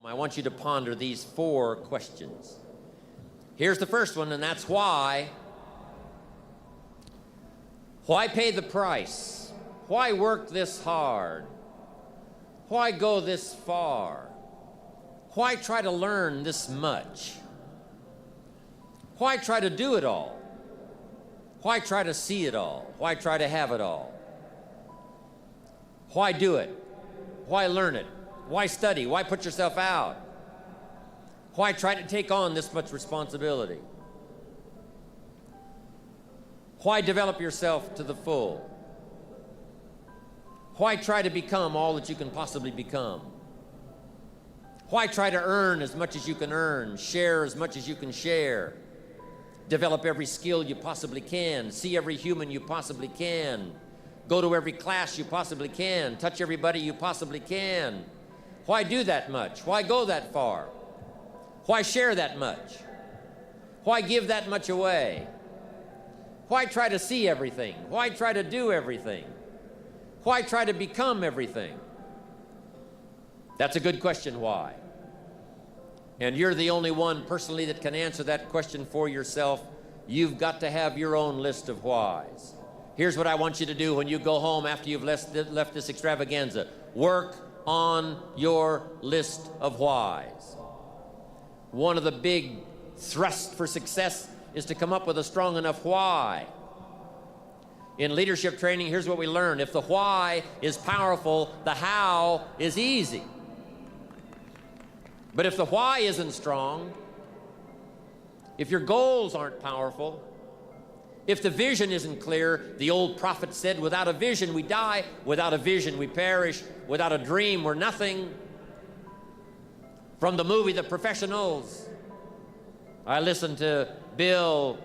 I want you to ponder these 4 questions. Here's the first one, and that's why. Why pay the price? Why work this hard? Why go this far? Why try to learn this much? Why try to do it all? Why try to see it all? Why try to have it all? Why do it? Why learn it? Why study? Why put yourself out? Why try to take on this much responsibility? Why develop yourself to the full? Why try to become all that you can possibly become? Why try to earn as much as you can earn, share as much as you can share, develop every skill you possibly can, see every human you possibly can, go to every class you possibly can, touch everybody you possibly can? Why do that much? Why go that far? Why share that much? Why give that much away? Why try to see everything? Why try to do everything? Why try to become everything? That's a good question, why? And you're the only one personally that can answer that question for yourself. You've got to have your own list of whys. Here's what I want you to do when you go home after you've left this extravaganza. Work on your list of whys. One of the big thrusts for success is to come up with a strong enough why. In leadership training, here's what we learn. If the why is powerful, the how is easy. But if the why isn't strong, if your goals aren't powerful, if the vision isn't clear, the old prophet said, without a vision we die, without a vision we perish, without a dream we're nothing. From the movie The Professionals, I listened to Bill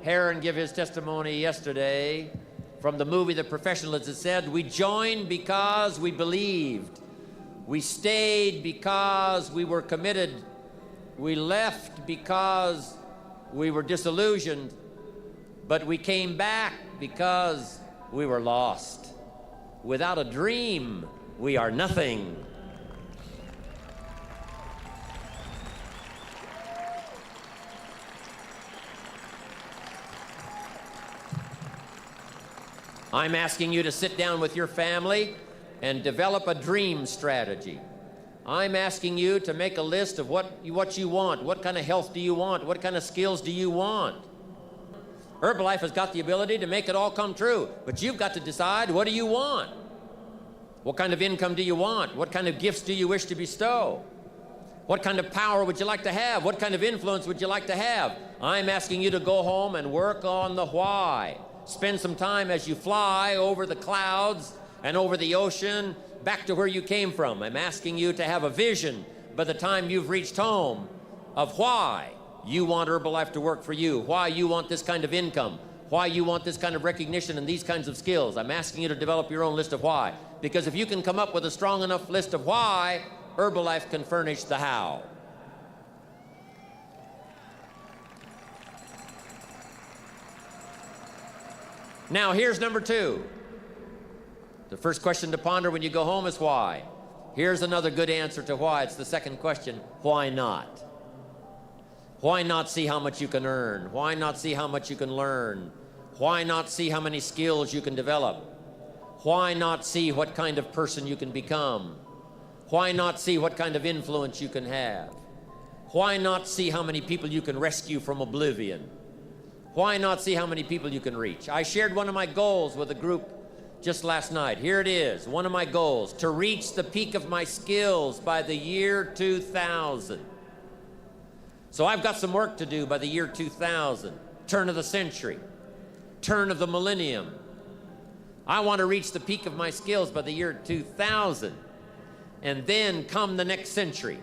Heron give his testimony yesterday. From the movie The Professionals, it said, we joined because we believed. We stayed because we were committed. We left because we were disillusioned. But we came back because we were lost. Without a dream, we are nothing. I'm asking you to sit down with your family and develop a dream strategy. I'm asking you to make a list of what you want. What kind of health do you want? What kind of skills do you want? Herbalife has got the ability to make it all come true, but you've got to decide, what do you want? What kind of income do you want? What kind of gifts do you wish to bestow? What kind of power would you like to have? What kind of influence would you like to have? I'm asking you to go home and work on the why. Spend some time as you fly over the clouds and over the ocean back to where you came from. I'm asking you to have a vision by the time you've reached home of why you want Herbalife to work for you, why you want this kind of income, why you want this kind of recognition and these kinds of skills. I'm asking you to develop your own list of why. Because if you can come up with a strong enough list of why, Herbalife can furnish the how. Now, here's number 2. The first question to ponder when you go home is why. Here's another good answer to why. It's the second question, why not? Why not see how much you can earn? Why not see how much you can learn? Why not see how many skills you can develop? Why not see what kind of person you can become? Why not see what kind of influence you can have? Why not see how many people you can rescue from oblivion? Why not see how many people you can reach? I shared one of my goals with a group just last night. Here it is, one of my goals, to reach the peak of my skills by the year 2000. So I've got some work to do by the year 2000, turn of the century, turn of the millennium. I want to reach the peak of my skills by the year 2000. And then come the next century,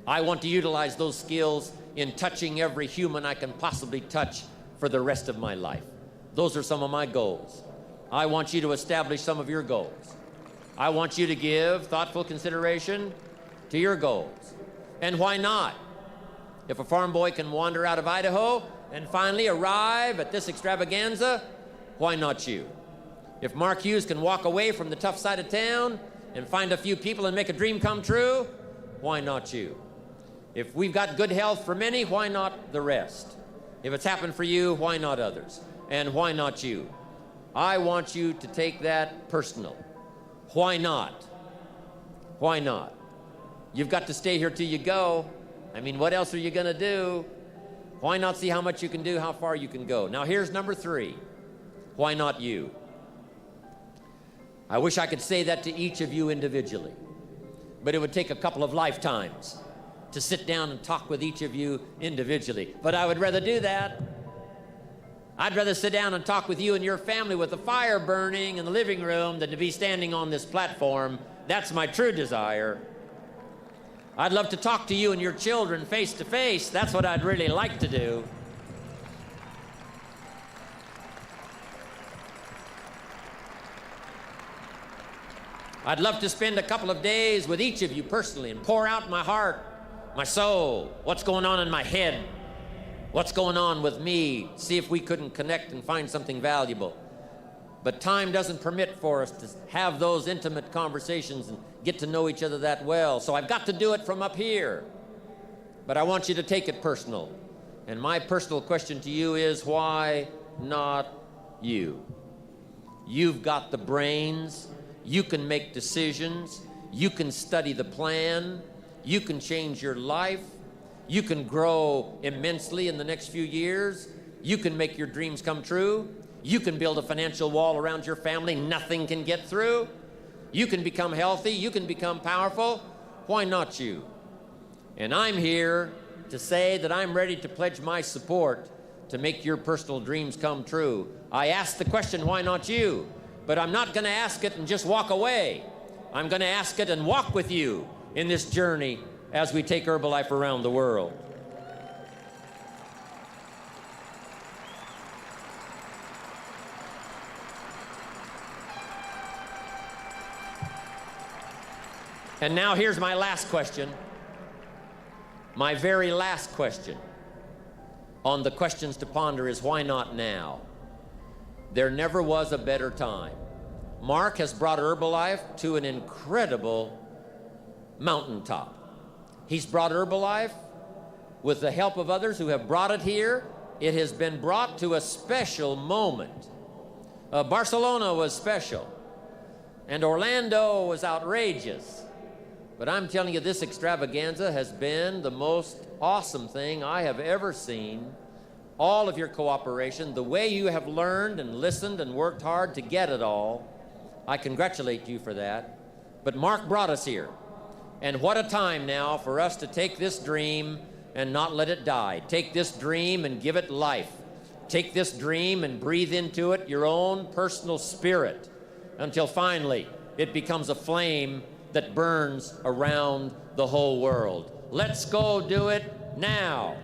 I want to utilize those skills in touching every human I can possibly touch for the rest of my life. Those are some of my goals. I want you to establish some of your goals. I want you to give thoughtful consideration to your goals. And why not? If a farm boy can wander out of Idaho and finally arrive at this extravaganza, why not you? If Mark Hughes can walk away from the tough side of town and find a few people and make a dream come true, why not you? If we've got good health for many, why not the rest? If it's happened for you, why not others? And why not you? I want you to take that personal. Why not? Why not? You've got to stay here till you go. I mean, what else are you going to do? Why not see how much you can do, how far you can go? Now, here's number 3. Why not you? I wish I could say that to each of you individually, but it would take a couple of lifetimes to sit down and talk with each of you individually. But I would rather do that. I'd rather sit down and talk with you and your family with the fire burning in the living room than to be standing on this platform. That's my true desire. I'd love to talk to you and your children face to face. That's what I'd really like to do. I'd love to spend a couple of days with each of you personally and pour out my heart, my soul, what's going on in my head, what's going on with me, see if we couldn't connect and find something valuable. But time doesn't permit for us to have those intimate conversations and get to know each other that well. So I've got to do it from up here. But I want you to take it personal. And my personal question to you is, why not you? You've got the brains. You can make decisions. You can study the plan. You can change your life. You can grow immensely in the next few years. You can make your dreams come true. You can build a financial wall around your family nothing can get through. You can become healthy. You can become powerful. Why not you? And I'm here to say that I'm ready to pledge my support to make your personal dreams come true. I asked the question, why not you? But I'm not going to ask it and just walk away. I'm going to ask it and walk with you in this journey as we take Herbalife around the world. And now here's my last question, my very last question on the questions to ponder is, why not now? There never was a better time. Mark has brought Herbalife to an incredible mountaintop. He's brought Herbalife with the help of others who have brought it here. It has been brought to a special moment. Barcelona was special, and Orlando was outrageous. But I'm telling you, this extravaganza has been the most awesome thing I have ever seen. All of your cooperation, the way you have learned and listened and worked hard to get it all, I congratulate you for that. But Mark brought us here. And what a time now for us to take this dream and not let it die. Take this dream and give it life. Take this dream and breathe into it your own personal spirit until finally it becomes a flame that burns around the whole world. Let's go do it now.